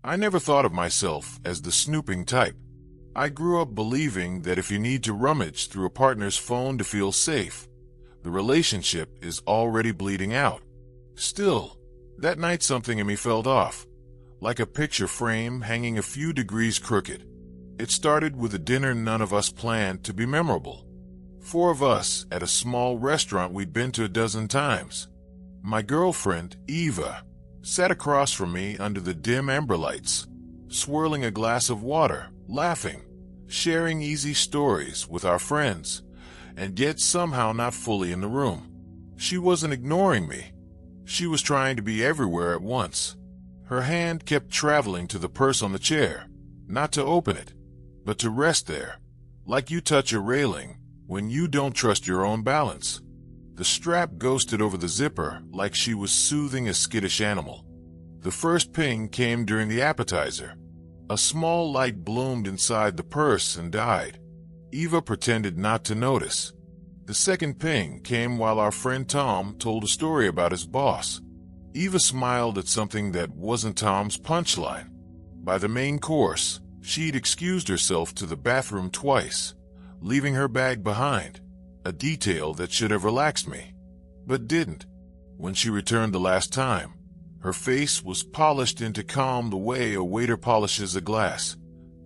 I never thought of myself as the snooping type. I grew up believing that if you need to rummage through a partner's phone to feel safe, the relationship is already bleeding out. Still, that night something in me felt off, like a picture frame hanging a few degrees crooked. It started with a dinner none of us planned to be memorable. 4 of us at a small restaurant we'd been to a dozen times. My girlfriend, Eva, sat across from me under the dim amber lights, swirling a glass of water, laughing, sharing easy stories with our friends, and yet somehow not fully in the room. She wasn't ignoring me. She was trying to be everywhere at once. Her hand kept traveling to the purse on the chair, not to open it, but to rest there, like you touch a railing when you don't trust your own balance. The strap ghosted over the zipper like she was soothing a skittish animal. The first ping came during the appetizer. A small light bloomed inside the purse and died. Eva pretended not to notice. The second ping came while our friend Tom told a story about his boss. Eva smiled at something that wasn't Tom's punchline. By the main course, she'd excused herself to the bathroom twice, leaving her bag behind, a detail that should have relaxed me, but didn't. When she returned the last time, her face was polished into calm the way a waiter polishes a glass,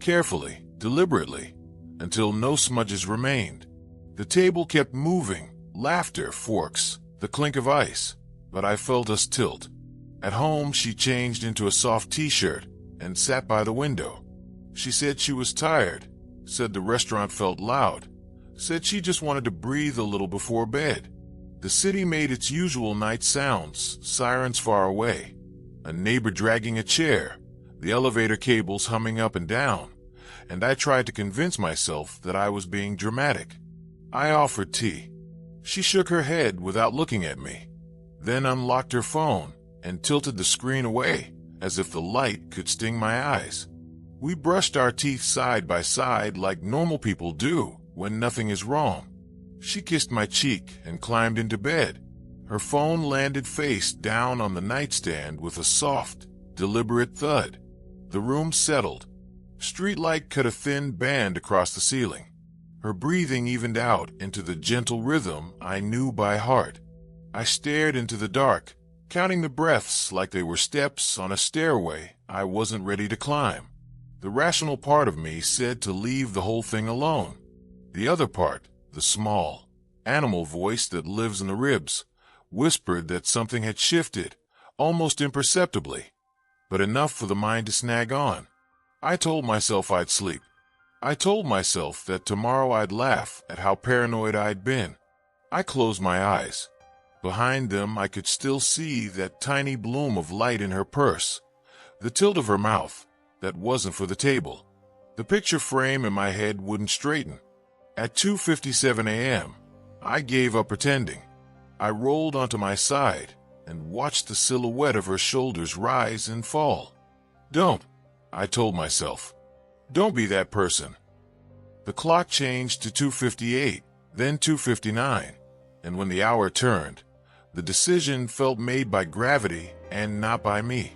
carefully, deliberately, until no smudges remained. The table kept moving, laughter, forks, the clink of ice, but I felt us tilt. At home, she changed into a soft t-shirt and sat by the window. She said she was tired, said the restaurant felt loud, said she just wanted to breathe a little before bed. The city made its usual night sounds, sirens far away, a neighbor dragging a chair, the elevator cables humming up and down, and I tried to convince myself that I was being dramatic. I offered tea. She shook her head without looking at me, then unlocked her phone and tilted the screen away as if the light could sting my eyes. We brushed our teeth side by side like normal people do when nothing is wrong. She kissed my cheek and climbed into bed. Her phone landed face down on the nightstand with a soft, deliberate thud. The room settled. Streetlight cut a thin band across the ceiling. Her breathing evened out into the gentle rhythm I knew by heart. I stared into the dark, counting the breaths like they were steps on a stairway I wasn't ready to climb. The rational part of me said to leave the whole thing alone. The other part, the small, animal voice that lives in the ribs, whispered that something had shifted, almost imperceptibly, but enough for the mind to snag on. I told myself I'd sleep. I told myself that tomorrow I'd laugh at how paranoid I'd been. I closed my eyes. Behind them, I could still see that tiny bloom of light in her purse, the tilt of her mouth that wasn't for the table. The picture frame in my head wouldn't straighten. At 2:57 a.m., I gave up pretending. I rolled onto my side and watched the silhouette of her shoulders rise and fall. Don't, I told myself. Don't be that person. The clock changed to 2:58, then 2:59, and when the hour turned, the decision felt made by gravity and not by me.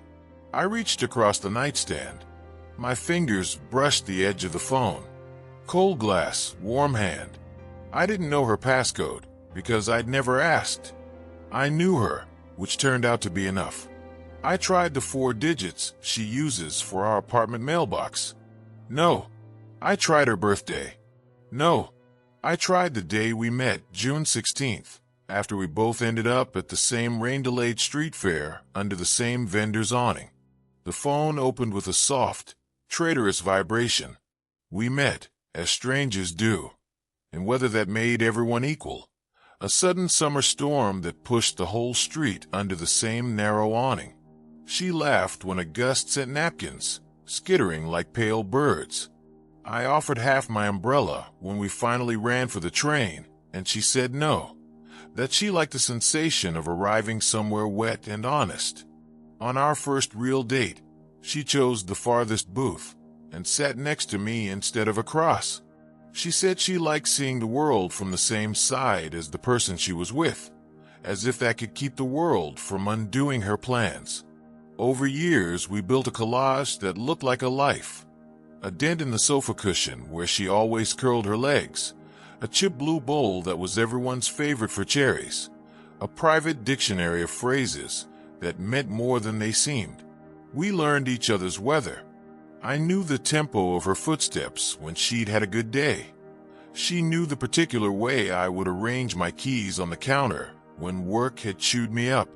I reached across the nightstand. My fingers brushed the edge of the phone. Cold glass, warm hand. I didn't know her passcode because I'd never asked. I knew her, which turned out to be enough. I tried the 4 digits she uses for our apartment mailbox. No. I tried her birthday. No. I tried the day we met, June 16th, after we both ended up at the same rain-delayed street fair under the same vendor's awning. The phone opened with a soft, traitorous vibration. We met, as strangers do, and whether that made everyone equal, a sudden summer storm that pushed the whole street under the same narrow awning. She laughed when a gust sent napkins, skittering like pale birds. I offered half my umbrella when we finally ran for the train, and she said no, that she liked the sensation of arriving somewhere wet and honest. On our first real date, she chose the farthest booth and sat next to me instead of across. She said she liked seeing the world from the same side as the person she was with, as if that could keep the world from undoing her plans. Over years, we built a collage that looked like a life. A dent in the sofa cushion where she always curled her legs. A chip blue bowl that was everyone's favorite for cherries. A private dictionary of phrases that meant more than they seemed. We learned each other's weather. I knew the tempo of her footsteps when she'd had a good day. She knew the particular way I would arrange my keys on the counter when work had chewed me up.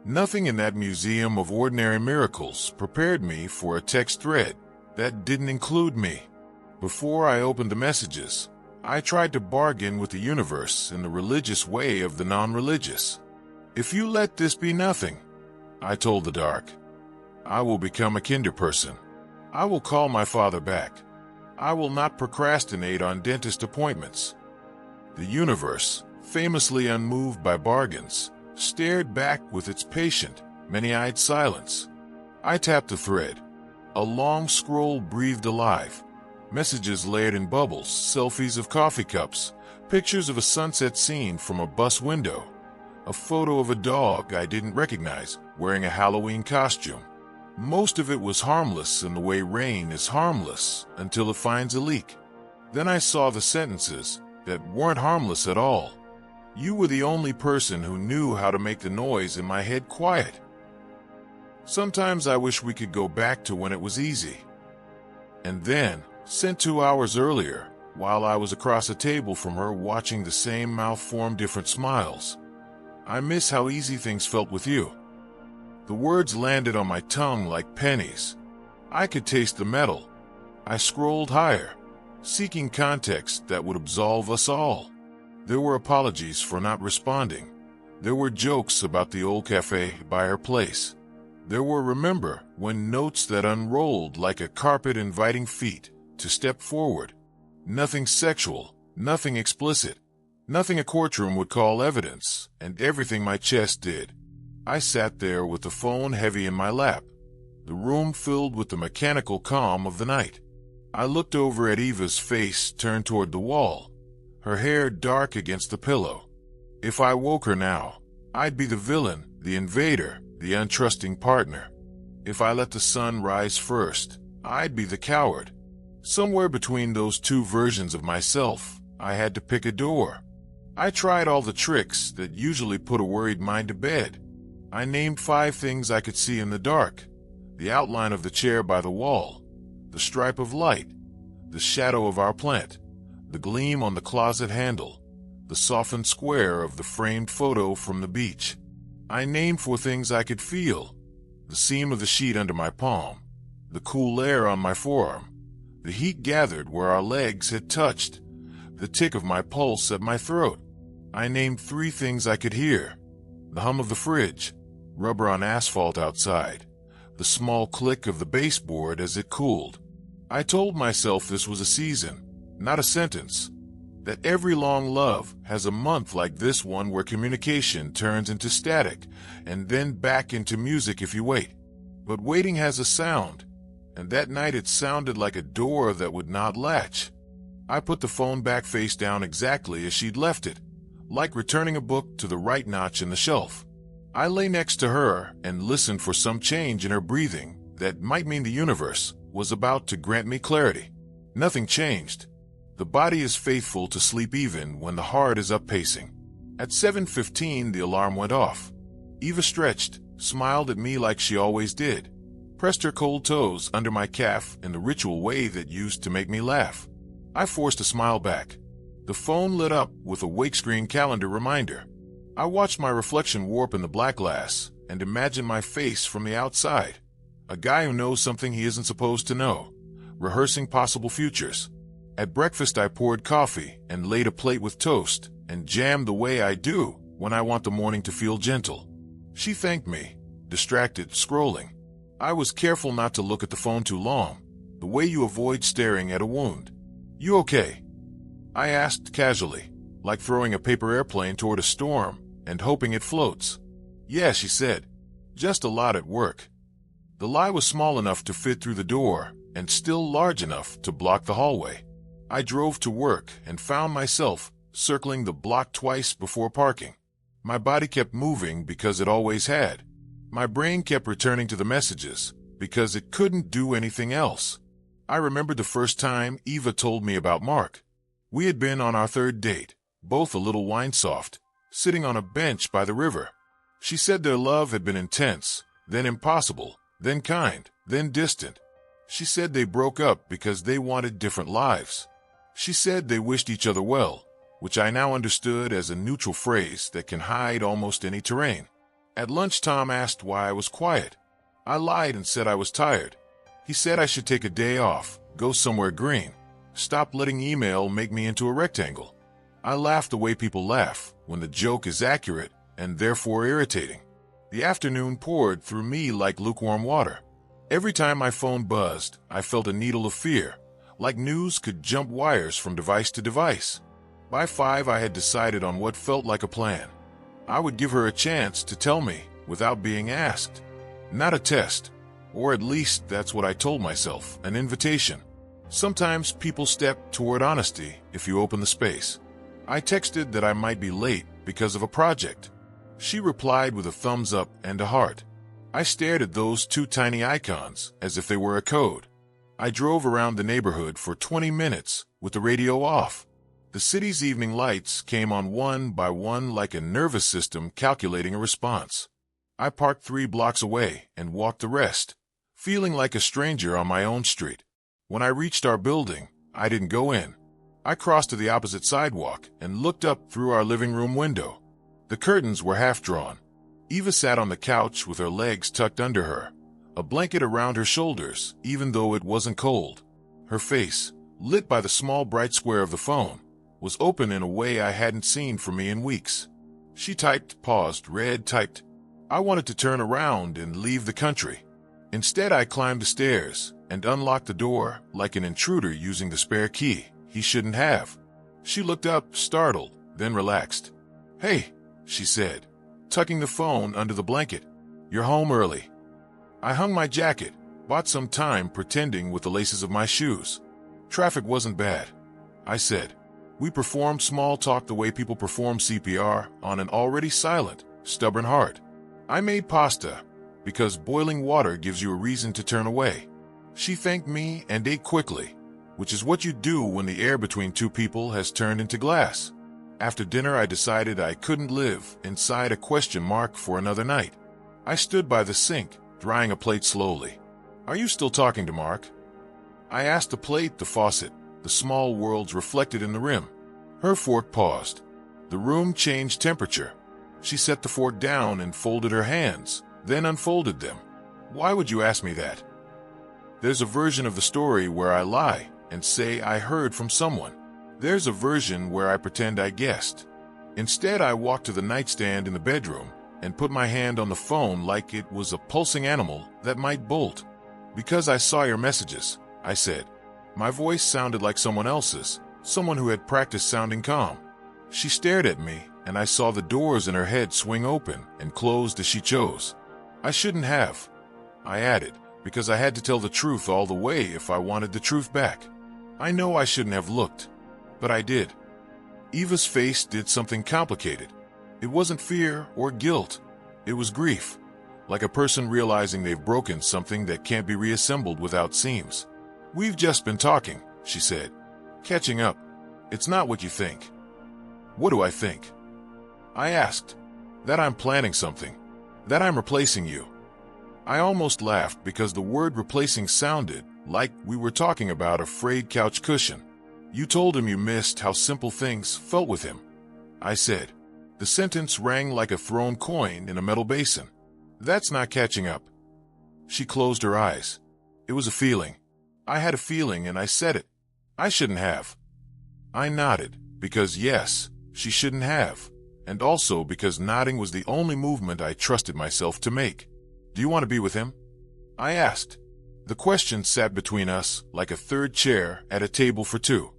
Nothing in that museum of ordinary miracles prepared me for a text thread that didn't include me. Before I opened the messages, I tried to bargain with the universe in the religious way of the non-religious. If you let this be nothing, I told the dark, I will become a kinder person. I will call my father back. I will not procrastinate on dentist appointments. The universe, famously unmoved by bargains, stared back with its patient, many-eyed silence. I tapped the thread. A long scroll breathed alive. Messages layered in bubbles, selfies of coffee cups, pictures of a sunset scene from a bus window, a photo of a dog I didn't recognize wearing a Halloween costume. Most of it was harmless in the way rain is harmless until it finds a leak. Then I saw the sentences that weren't harmless at all. You were the only person who knew how to make the noise in my head quiet. Sometimes I wish we could go back to when it was easy. And then, sent 2 hours earlier, while I was across a table from her watching the same mouth form different smiles. I miss how easy things felt with you. The words landed on my tongue like pennies. I could taste the metal. I scrolled higher, seeking context that would absolve us all. There were apologies for not responding. There were jokes about the old cafe by her place. There were remember when notes that unrolled like a carpet inviting feet to step forward. Nothing sexual, nothing explicit, nothing a courtroom would call evidence, and everything my chest did. I sat there with the phone heavy in my lap, the room filled with the mechanical calm of the night. I looked over at Eva's face turned toward the wall, her hair dark against the pillow. If I woke her now, I'd be the villain, the invader, the untrusting partner. If I let the sun rise first, I'd be the coward. Somewhere between those two versions of myself, I had to pick a door. I tried all the tricks that usually put a worried mind to bed. I named 5 things I could see in the dark: the outline of the chair by the wall, the stripe of light, the shadow of our plant, the gleam on the closet handle, the softened square of the framed photo from the beach. I named 4 things I could feel: the seam of the sheet under my palm, the cool air on my forearm, the heat gathered where our legs had touched, the tick of my pulse at my throat. I named 3 things I could hear: the hum of the fridge, rubber on asphalt outside, the small click of the baseboard as it cooled. I told myself this was a season, not a sentence, that every long love has a month like this one where communication turns into static and then back into music if you wait. But waiting has a sound, and that night it sounded like a door that would not latch. I put the phone back face down exactly as she'd left it, like returning a book to the right notch in the shelf. I lay next to her and listened for some change in her breathing that might mean the universe was about to grant me clarity. Nothing changed. The body is faithful to sleep even when the heart is up pacing. At 7:15, the alarm went off. Eva stretched, smiled at me like she always did, pressed her cold toes under my calf in the ritual way that used to make me laugh. I forced a smile back. The phone lit up with a wake screen calendar reminder. I watched my reflection warp in the black glass and imagined my face from the outside. A guy who knows something he isn't supposed to know, rehearsing possible futures. At breakfast, I poured coffee and laid a plate with toast and jam the way I do when I want the morning to feel gentle. She thanked me, distracted, scrolling. I was careful not to look at the phone too long, the way you avoid staring at a wound. "You okay?" I asked casually, like throwing a paper airplane toward a storm and hoping it floats. "Yeah," she said. "Just a lot at work." The lie was small enough to fit through the door and still large enough to block the hallway. I drove to work and found myself circling the block twice before parking. My body kept moving because it always had. My brain kept returning to the messages because it couldn't do anything else. I remembered the first time Eva told me about Mark. We had been on our third date, both a little wine-soft, sitting on a bench by the river. She said their love had been intense, then impossible, then kind, then distant. She said they broke up because they wanted different lives. She said they wished each other well, which I now understood as a neutral phrase that can hide almost any terrain. At lunch, Tom asked why I was quiet. I lied and said I was tired. He said I should take a day off, go somewhere green, stop letting email make me into a rectangle. I laughed the way people laugh when the joke is accurate and therefore irritating. The afternoon poured through me like lukewarm water. Every time my phone buzzed, I felt a needle of fear, like news could jump wires from device to device. By 5, I had decided on what felt like a plan. I would give her a chance to tell me without being asked. Not a test, or at least that's what I told myself, an invitation. Sometimes people step toward honesty if you open the space. I texted that I might be late because of a project. She replied with a thumbs up and a heart. I stared at those 2 tiny icons as if they were a code. I drove around the neighborhood for 20 minutes with the radio off. The city's evening lights came on one by one like a nervous system calculating a response. I parked 3 blocks away and walked the rest, feeling like a stranger on my own street. When I reached our building, I didn't go in. I crossed to the opposite sidewalk and looked up through our living room window. The curtains were half drawn. Eva sat on the couch with her legs tucked under her, a blanket around her shoulders, even though it wasn't cold. Her face, lit by the small bright square of the phone, was open in a way I hadn't seen from me in weeks. She typed, paused, read, typed. I wanted to turn around and leave the country. Instead, I climbed the stairs and unlocked the door like an intruder using the spare key he shouldn't have. She looked up, startled, then relaxed. "Hey," she said, tucking the phone under the blanket. "You're home early." I hung my jacket, bought some time pretending with the laces of my shoes. Traffic wasn't bad, I said. We performed small talk the way people perform CPR on an already silent, stubborn heart. I made pasta because boiling water gives you a reason to turn away. She thanked me and ate quickly, which is what you do when the air between 2 people has turned into glass. After dinner, I decided I couldn't live inside a question mark for another night. I stood by the sink, drying a plate slowly. "Are you still talking to Mark?" I asked the plate, the faucet, the small worlds reflected in the rim. Her fork paused. The room changed temperature. She set the fork down and folded her hands, then unfolded them. "Why would you ask me that?" There's a version of the story where I lie and say I heard from someone. There's a version where I pretend I guessed. Instead, I walked to the nightstand in the bedroom and put my hand on the phone like it was a pulsing animal that might bolt. "Because I saw your messages," I said. My voice sounded like someone else's, someone who had practiced sounding calm. She stared at me, and I saw the doors in her head swing open and closed as she chose. "I shouldn't have," I added, because I had to tell the truth all the way if I wanted the truth back. I know I shouldn't have looked, but I did. Eva's face did something complicated. It wasn't fear or guilt. It was grief, like a person realizing they've broken something that can't be reassembled without seams. "We've just been talking," she said. "Catching up. It's not what you think." "What do I think?" I asked. "That I'm planning something. That I'm replacing you." I almost laughed because the word replacing sounded like we were talking about a frayed couch cushion. "You told him you missed how simple things felt with him," I said. The sentence rang like a thrown coin in a metal basin. "That's not catching up." She closed her eyes. "It was a feeling. I had a feeling and I said it. I shouldn't have." I nodded, because yes, she shouldn't have, and also because nodding was the only movement I trusted myself to make. "Do you want to be with him?" I asked. The question sat between us like a third chair at a table for 2.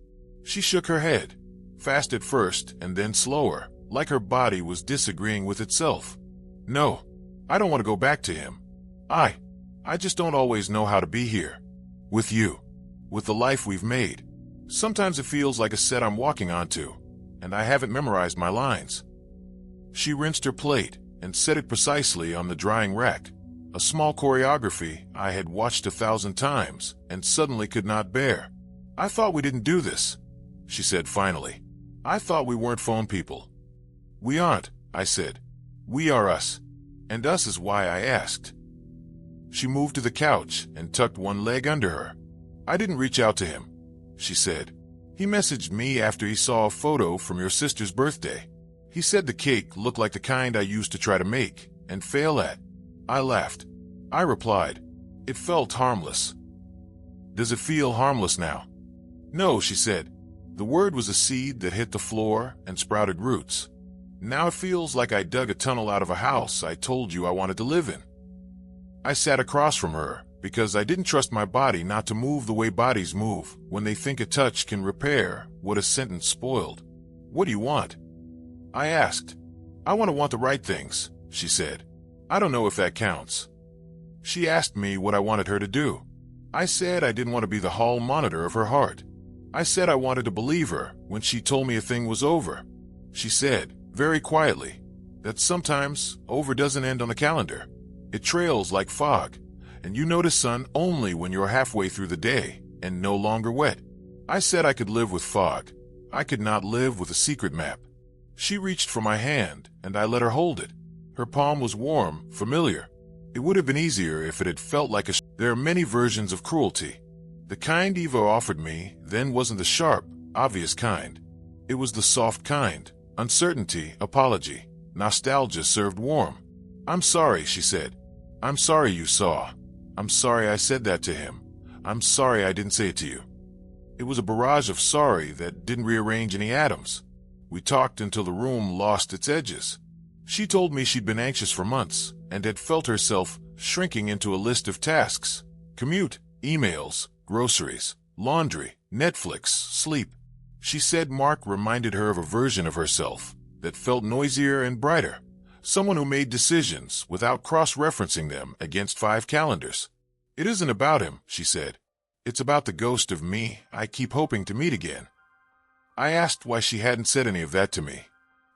She shook her head, fast at first and then slower, like her body was disagreeing with itself. "No, I don't want to go back to him. I just don't always know how to be here. With you. With the life we've made. Sometimes it feels like a set I'm walking onto, and I haven't memorized my lines." She rinsed her plate and set it precisely on the drying rack. A small choreography I had watched 1,000 times and suddenly could not bear. "I thought we didn't do this," she said finally. "I thought we weren't phone people." "We aren't," I said. "We are us. And us is why I asked." She moved to the couch and tucked one leg under her. "I didn't reach out to him," she said. "He messaged me after he saw a photo from your sister's birthday. He said the cake looked like the kind I used to try to make and fail at." I laughed. I replied, "It felt harmless." "Does it feel harmless now?" "No," she said. "The word was a seed that hit the floor and sprouted roots. Now it feels like I dug a tunnel out of a house I told you I wanted to live in." I sat across from her because I didn't trust my body not to move the way bodies move when they think a touch can repair what a sentence spoiled. "What do you want?" I asked. "I want the right things," she said. "I don't know if that counts." She asked me what I wanted her to do. I said I didn't want to be the hall monitor of her heart. I said I wanted to believe her when she told me a thing was over. She said, very quietly, that sometimes over doesn't end on the calendar. It trails like fog, and you notice sun only when you're halfway through the day and no longer wet. I said I could live with fog. I could not live with a secret map. She reached for my hand, and I let her hold it. Her palm was warm, familiar. It would have been easier if it had felt like a... There are many versions of cruelty. The kind Eva offered me then wasn't the sharp, obvious kind. It was the soft kind. Uncertainty, apology, nostalgia served warm. "I'm sorry," she said. "I'm sorry you saw. I'm sorry I said that to him. I'm sorry I didn't say it to you." It was a barrage of sorry that didn't rearrange any atoms. We talked until the room lost its edges. She told me she'd been anxious for months and had felt herself shrinking into a list of tasks: commute, emails, groceries, laundry, Netflix, sleep. She said Mark reminded her of a version of herself that felt noisier and brighter, someone who made decisions without cross-referencing them against 5 calendars. "It isn't about him," she said. "It's about the ghost of me I keep hoping to meet again." I asked why she hadn't said any of that to me.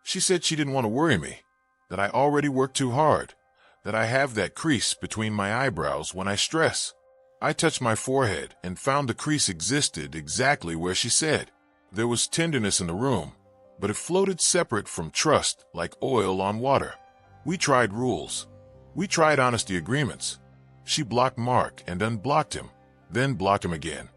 She said she didn't want to worry me, that I already work too hard, that I have that crease between my eyebrows when I stress. I touched my forehead and found the crease existed exactly where she said. There was tenderness in the room, but it floated separate from trust like oil on water. We tried rules. We tried honesty agreements. She blocked Mark and unblocked him, then blocked him again.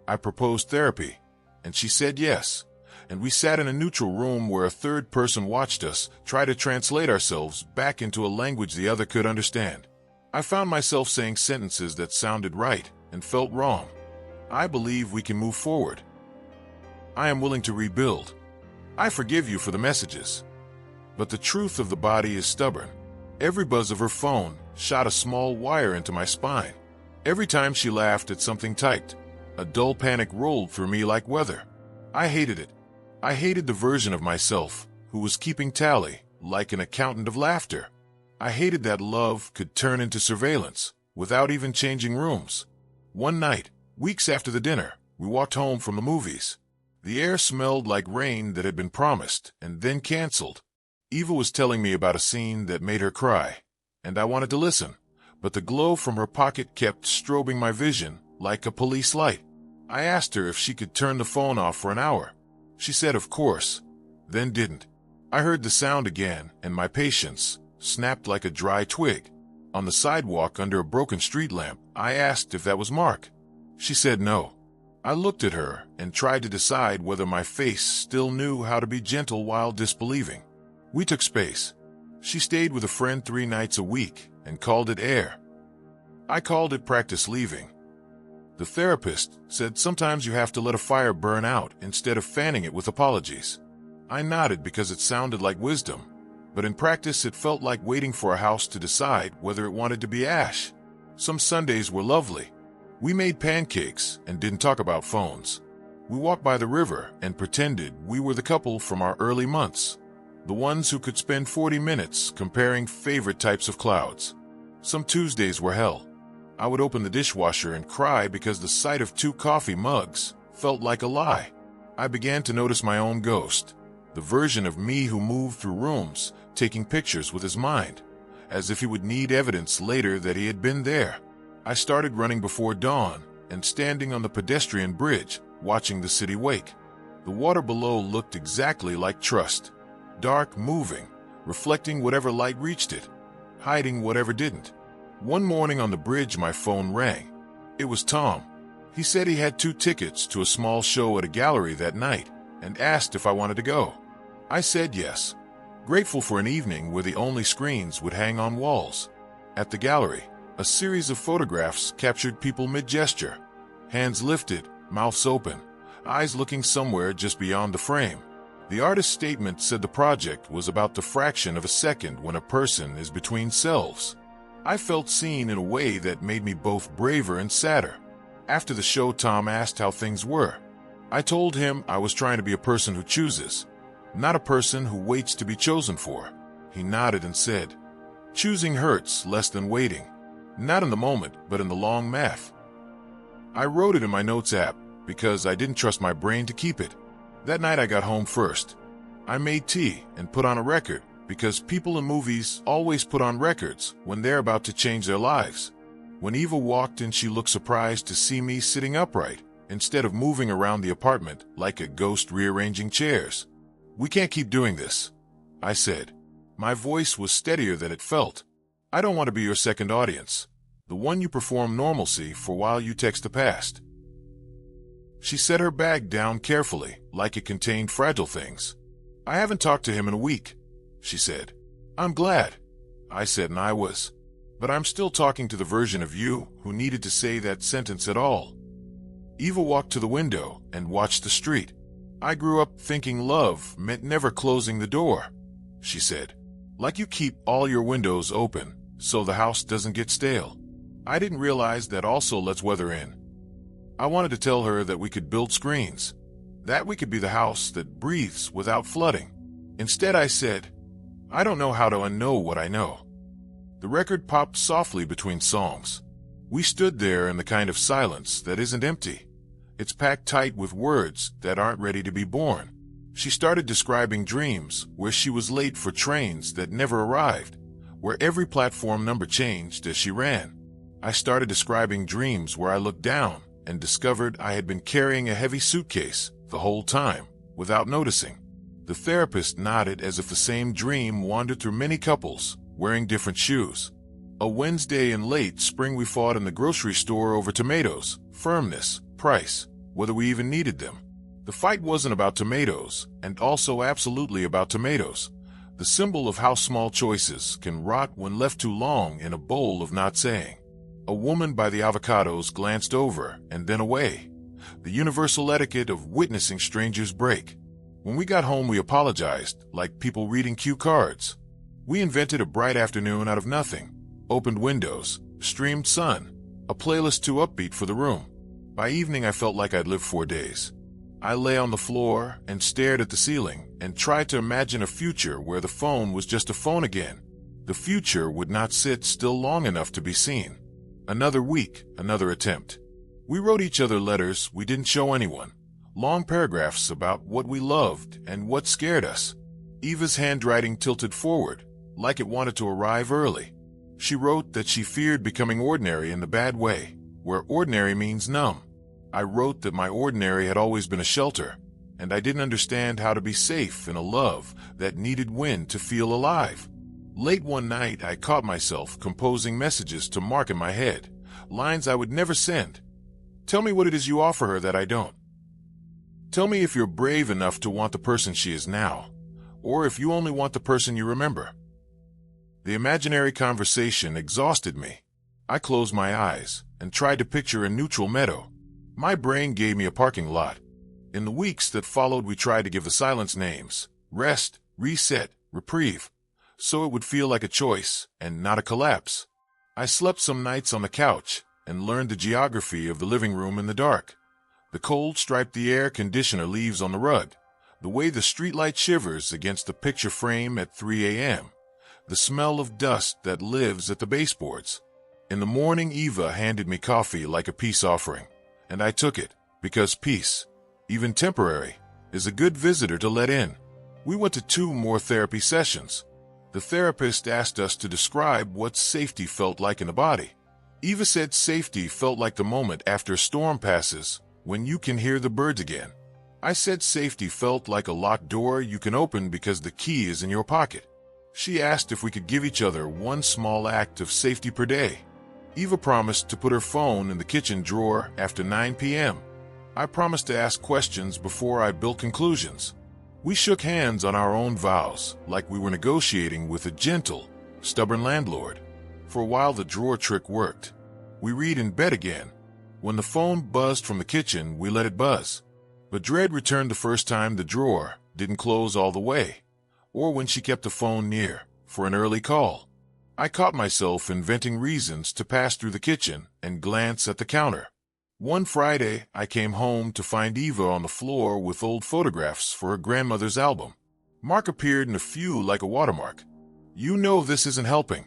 I proposed therapy, and she said yes. And we sat in a neutral room where a third person watched us try to translate ourselves back into a language the other could understand. I found myself saying sentences that sounded right and felt wrong. "I believe we can move forward. I am willing to rebuild. I forgive you for the messages." But the truth of the body is stubborn. Every buzz of her phone shot a small wire into my spine. Every time she laughed at something typed, a dull panic rolled through me like weather. I hated it. I hated the version of myself who was keeping tally, like an accountant of laughter. I hated that love could turn into surveillance without even changing rooms. One night, weeks after the dinner, we walked home from the movies. The air smelled like rain that had been promised and then canceled. Eva was telling me about a scene that made her cry, and I wanted to listen, but the glow from her pocket kept strobing my vision like a police light. I asked her if she could turn the phone off for an hour. She said of course, then didn't. I heard the sound again, and my patience snapped like a dry twig. On the sidewalk under a broken street lamp, I asked if that was Mark. She said no. I looked at her and tried to decide whether my face still knew how to be gentle while disbelieving. We took space. She stayed with a friend 3 nights a week and called it air. I called it practice leaving. The therapist said sometimes you have to let a fire burn out instead of fanning it with apologies. I nodded because it sounded like wisdom, but in practice it felt like waiting for a house to decide whether it wanted to be ash. Some Sundays were lovely. We made pancakes and didn't talk about phones. We walked by the river and pretended we were the couple from our early months, the ones who could spend 40 minutes comparing favorite types of clouds. Some Tuesdays were hell. I would open the dishwasher and cry because the sight of 2 coffee mugs felt like a lie. I began to notice my own ghost, the version of me who moved through rooms, taking pictures with his mind. as if he would need evidence later that he had been there. I started running before dawn and standing on the pedestrian bridge, watching the city wake. The water below looked exactly like Trust. Dark, moving, reflecting whatever light reached it, hiding whatever didn't. One morning on the bridge, my phone rang. It was Tom. He said he had 2 tickets to a small show at a gallery that night and asked if I wanted to go. I said yes, grateful for an evening where the only screens would hang on walls. At the gallery, a series of photographs captured people mid-gesture, hands lifted, mouths open, eyes looking somewhere just beyond the frame. The artist's statement said the project was about the fraction of a second when a person is between selves. I felt seen in a way that made me both braver and sadder. After the show, Tom asked how things were. I told him I was trying to be a person who chooses, not a person who waits to be chosen for. He nodded and said, "Choosing hurts less than waiting. Not in the moment, but in the long math." I wrote it in my notes app because I didn't trust my brain to keep it. That night I got home first. I made tea and put on a record because people in movies always put on records when they're about to change their lives. When Eva walked in, she looked surprised to see me sitting upright instead of moving around the apartment like a ghost rearranging chairs. "We can't keep doing this," I said. My voice was steadier than it felt. "I don't want to be your second audience, the one you perform normalcy for while you text the past." She set her bag down carefully, like it contained fragile things. "I haven't talked to him in a week," she said. "I'm glad," I said, and I was. "But I'm still talking to the version of you who needed to say that sentence at all." Eva walked to the window and watched the street. "I grew up thinking love meant never closing the door," she said. "Like you keep all your windows open so the house doesn't get stale." I didn't realize that also lets weather in. I wanted to tell her that we could build screens, that we could be the house that breathes without flooding. Instead, I said, "I don't know how to unknow what I know." The record popped softly between songs. We stood there in the kind of silence that isn't empty. It's packed tight with words that aren't ready to be born. She started describing dreams where she was late for trains that never arrived, where every platform number changed as she ran. I started describing dreams where I looked down and discovered I had been carrying a heavy suitcase the whole time without noticing. The therapist nodded as if the same dream wandered through many couples wearing different shoes. A Wednesday in late spring, we fought in the grocery store over tomatoes, firmness, price, whether we even needed them. The fight wasn't about tomatoes, and also absolutely about tomatoes, the symbol of how small choices can rot when left too long in a bowl of not saying. A woman by the avocados glanced over and then away, the universal etiquette of witnessing strangers break. When we got home, we apologized like people reading cue cards. We invented a bright afternoon out of nothing, opened windows, streamed sun, a playlist too upbeat for the room. By evening, I felt like I'd lived 4 days. I lay on the floor and stared at the ceiling and tried to imagine a future where the phone was just a phone again. The future would not sit still long enough to be seen. Another week, another attempt. We wrote each other letters we didn't show anyone, long paragraphs about what we loved and what scared us. Eva's handwriting tilted forward, like it wanted to arrive early. She wrote that she feared becoming ordinary in the bad way, where ordinary means numb. I wrote that my ordinary had always been a shelter, and I didn't understand how to be safe in a love that needed wind to feel alive. Late one night, I caught myself composing messages to Mark in my head, lines I would never send. "Tell me what it is you offer her that I don't. Tell me if you're brave enough to want the person she is now, or if you only want the person you remember." The imaginary conversation exhausted me. I closed my eyes and tried to picture a neutral meadow. My brain gave me a parking lot. In the weeks that followed, we tried to give the silence names: rest, reset, reprieve, so it would feel like a choice and not a collapse. I slept some nights on the couch and learned the geography of the living room in the dark. The cold striped the air conditioner leaves on the rug, the way the streetlight shivers against the picture frame at 3 a.m., the smell of dust that lives at the baseboards. In the morning, Eva handed me coffee like a peace offering, and I took it because peace, even temporary, is a good visitor to let in. We went to 2 more therapy sessions. The therapist asked us to describe what safety felt like in the body. Eva said safety felt like the moment after a storm passes, when you can hear the birds again. I said safety felt like a locked door you can open because the key is in your pocket. She asked if we could give each other one small act of safety per day. Eva promised to put her phone in the kitchen drawer after 9 p.m. I promised to ask questions before I built conclusions. We shook hands on our own vows, like we were negotiating with a gentle, stubborn landlord. For a while the drawer trick worked. We read in bed again. When the phone buzzed from the kitchen, we let it buzz. But dread returned the first time the drawer didn't close all the way, or when she kept the phone near for an early call. I caught myself inventing reasons to pass through the kitchen and glance at the counter. One Friday, I came home to find Eva on the floor with old photographs for her grandmother's album. Mark appeared in a few like a watermark. "You know this isn't helping,"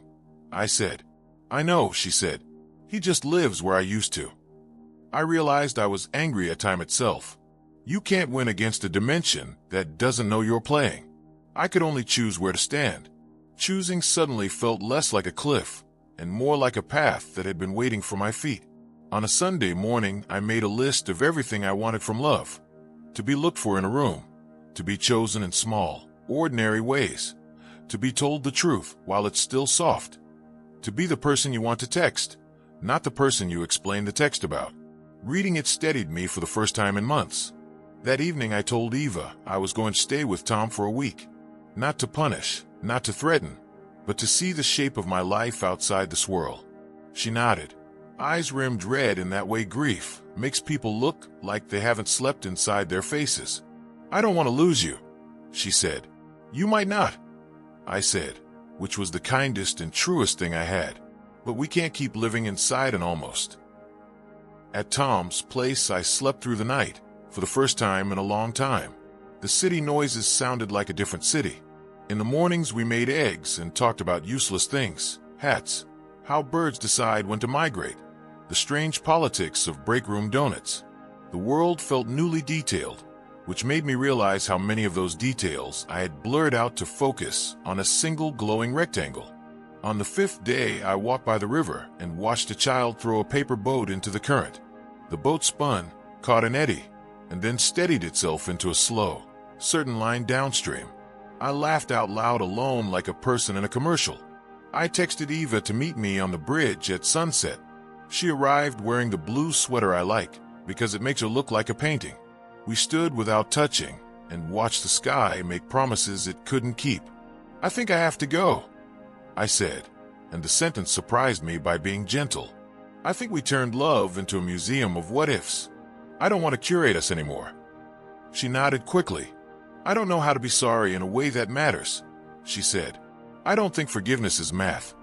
I said. "I know," she said. "He just lives where I used to." I realized I was angry at time itself. You can't win against a dimension that doesn't know you're playing. I could only choose where to stand. Choosing suddenly felt less like a cliff and more like a path that had been waiting for my feet. On a Sunday morning, I made a list of everything I wanted from love. To be looked for in a room. To be chosen in small, ordinary ways. To be told the truth while it's still soft. To be the person you want to text, not the person you explain the text about. Reading it steadied me for the first time in months. That evening I told Eva I was going to stay with Tom for a week. Not to punish, not to threaten, but to see the shape of my life outside the swirl. She nodded. Eyes rimmed red, in that way grief makes people look like they haven't slept inside their faces. "I don't want to lose you," she said. "You might not," I said, which was the kindest and truest thing I had. "But we can't keep living inside an almost." At Tom's place, I slept through the night, for the first time in a long time. The city noises sounded like a different city. In the mornings we made eggs and talked about useless things, hats, how birds decide when to migrate, the strange politics of break room donuts. The world felt newly detailed, which made me realize how many of those details I had blurred out to focus on a single glowing rectangle. On the 5th day, I walked by the river and watched a child throw a paper boat into the current. The boat spun, caught an eddy, and then steadied itself into a slow, certain line downstream. I laughed out loud alone like a person in a commercial. I texted Eva to meet me on the bridge at sunset. She arrived wearing the blue sweater I like, because it makes her look like a painting. We stood without touching and watched the sky make promises it couldn't keep. "I think I have to go," I said, and the sentence surprised me by being gentle. "I think we turned love into a museum of what-ifs. I don't want to curate us anymore." She nodded quickly. "I don't know how to be sorry in a way that matters," she said. "I don't think forgiveness is math,"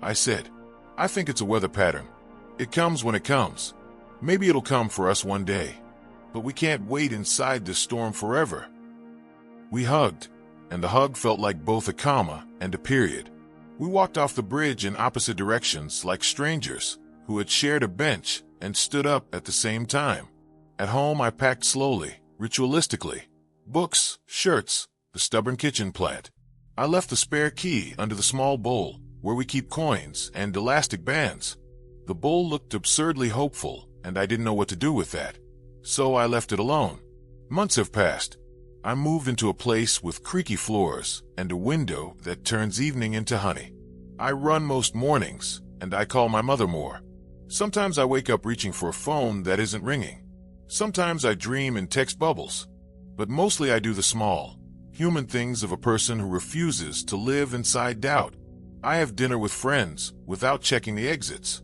I said. "I think it's a weather pattern. It comes when it comes. Maybe it'll come for us one day. But we can't wait inside this storm forever." We hugged, and the hug felt like both a comma and a period. We walked off the bridge in opposite directions like strangers who had shared a bench and stood up at the same time. At home, I packed slowly, ritualistically. Books, shirts, the stubborn kitchen plant. I left the spare key under the small bowl where we keep coins and elastic bands. The bowl looked absurdly hopeful, and I didn't know what to do with that. So I left it alone. Months have passed. I moved into a place with creaky floors and a window that turns evening into honey. I run most mornings, and I call my mother more. Sometimes I wake up reaching for a phone that isn't ringing. Sometimes I dream in text bubbles. But mostly I do the small, human things of a person who refuses to live inside doubt. I have dinner with friends without checking the exits.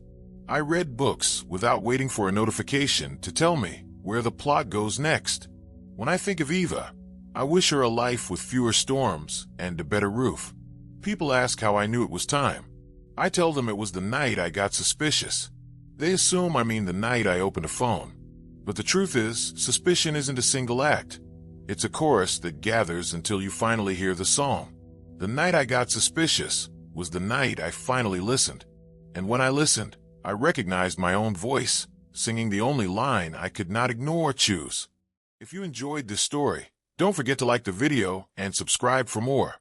I read books without waiting for a notification to tell me where the plot goes next. When I think of Eva, I wish her a life with fewer storms and a better roof. People ask how I knew it was time. I tell them it was the night I got suspicious. They assume I mean the night I opened a phone. But the truth is, suspicion isn't a single act. It's a chorus that gathers until you finally hear the song. The night I got suspicious was the night I finally listened. And when I listened, I recognized my own voice, singing the only line I could not ignore or choose. If you enjoyed this story, don't forget to like the video and subscribe for more.